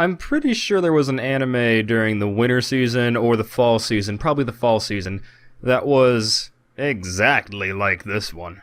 I'm pretty sure there was an anime during the winter season or the fall season, probably the fall season, that was exactly like this one.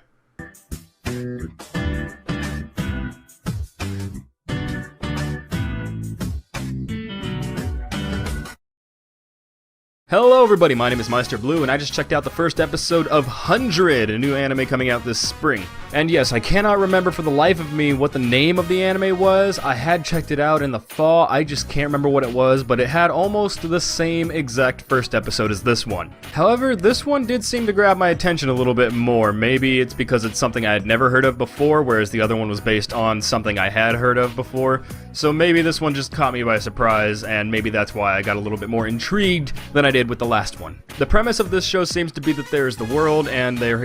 Hello everybody, my name is Meisterbloo, and I just checked out the first episode of 100, a new anime coming out this spring. And yes, I cannot remember for the life of me what the name of the anime was. I had checked it out in the fall, I just can't remember what it was, but it had almost the same exact first episode as this one. However, this one did seem to grab my attention a little bit more. Maybe it's because it's something I had never heard of before, whereas the other one was based on something I had heard of before. So maybe this one just caught me by surprise, and maybe that's why I got a little bit more intrigued than I did with the last one. The premise of this show seems to be that there's the world, and there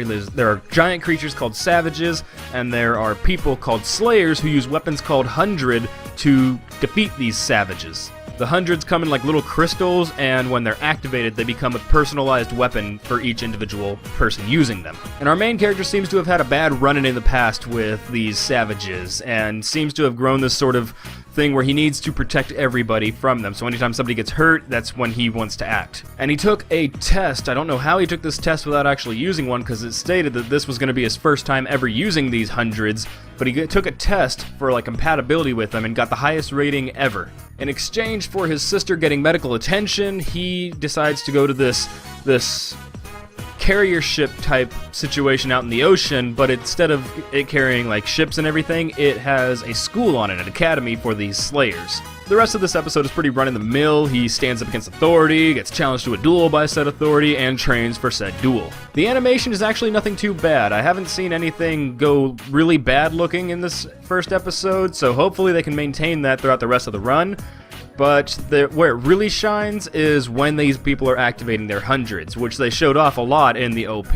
are giant creatures called savages, and there are people called slayers who use weapons called 100 to defeat these savages. The hundreds come in like little crystals, and when they're activated, they become a personalized weapon for each individual person using them. And our main character seems to have had a bad run-in in the past with these savages, and seems to have grown this sort of thing where he needs to protect everybody from them. So anytime somebody gets hurt, that's when he wants to act. And he took a test. I don't know how he took this test without actually using one, because it stated that this was going to be his first time ever using these hundreds, but he took a test for like compatibility with them and got the highest rating ever. In exchange for his sister getting medical attention, he decides to go to this carrier ship type situation out in the ocean, but instead of it carrying like ships and everything, it has a school on it, an academy for these slayers. The rest of this episode is pretty run-of-the-mill. He stands up against authority, gets challenged to a duel by said authority, and trains for said duel. The animation is actually nothing too bad. I haven't seen anything go really bad looking in this first episode, so hopefully they can maintain that throughout the rest of the run. But where it really shines is when these people are activating their hundreds, which they showed off a lot in the OP.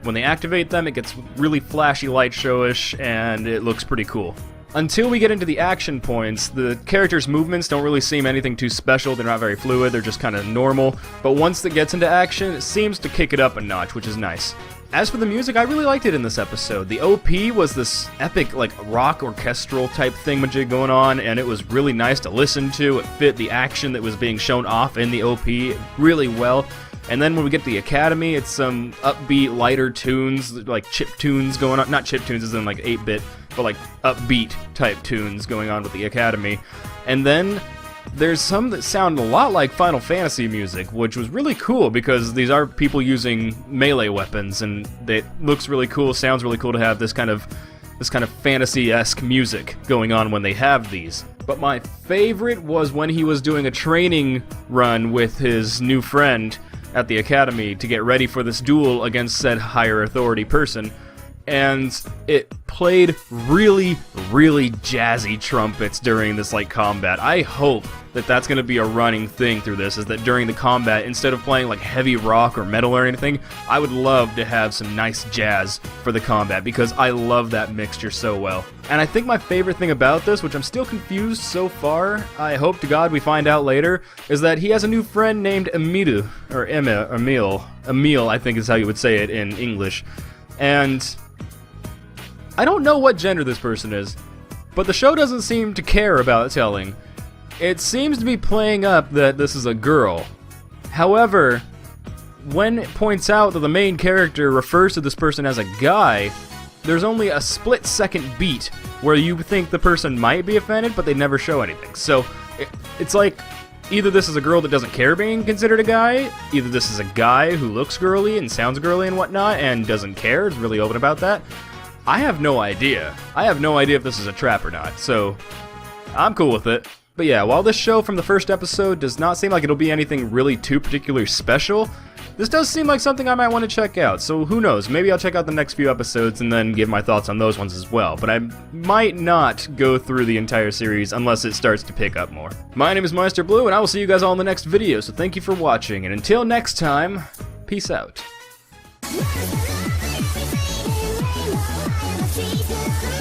When they activate them, it gets really flashy light showish, and it looks pretty cool. Until we get into the action points, the characters' movements don't really seem anything too special. They're not very fluid, they're just kind of normal. But once it gets into action, it seems to kick it up a notch, which is nice. As for the music, I really liked it in this episode. The OP was this epic, like, rock orchestral type thingamajig going on, and it was really nice to listen to. It fit the action that was being shown off in the OP really well. And then when we get to the Academy, it's some upbeat, lighter tunes, like chip tunes going on. Not chip tunes as in like 8-bit, but like upbeat type tunes going on with the Academy. And then there's some that sound a lot like Final Fantasy music, which was really cool because these are people using melee weapons, and it looks really cool, sounds really cool to have this kind of fantasy-esque music going on when they have these. But my favorite was when he was doing a training run with his new friend at the Academy to get ready for this duel against said higher authority person. And it played really, really jazzy trumpets during this like combat. I hope that that's going to be a running thing through this, is that during the combat, instead of playing like heavy rock or metal or anything, I would love to have some nice jazz for the combat, because I love that mixture so well. And I think my favorite thing about this, which I'm still confused so far, I hope to God we find out later, is that he has a new friend named Emil, or Emil, I think is how you would say it in English. And I don't know what gender this person is, but the show doesn't seem to care about telling. It seems to be playing up that this is a girl. However, when it points out that the main character refers to this person as a guy, there's only a split-second beat where you think the person might be offended, but they never show anything. So it's like, either this is a girl that doesn't care being considered a guy, either this is a guy who looks girly and sounds girly and whatnot and doesn't care, is really open about that. I have no idea. I have no idea if this is a trap or not, so I'm cool with it. But yeah, while this show from the first episode does not seem like it'll be anything really too particularly special, this does seem like something I might want to check out, so who knows, maybe I'll check out the next few episodes and then give my thoughts on those ones as well, but I might not go through the entire series unless it starts to pick up more. My name is Meisterbloo, and I will see you guys all in the next video, so thank you for watching, and until next time, peace out. See you.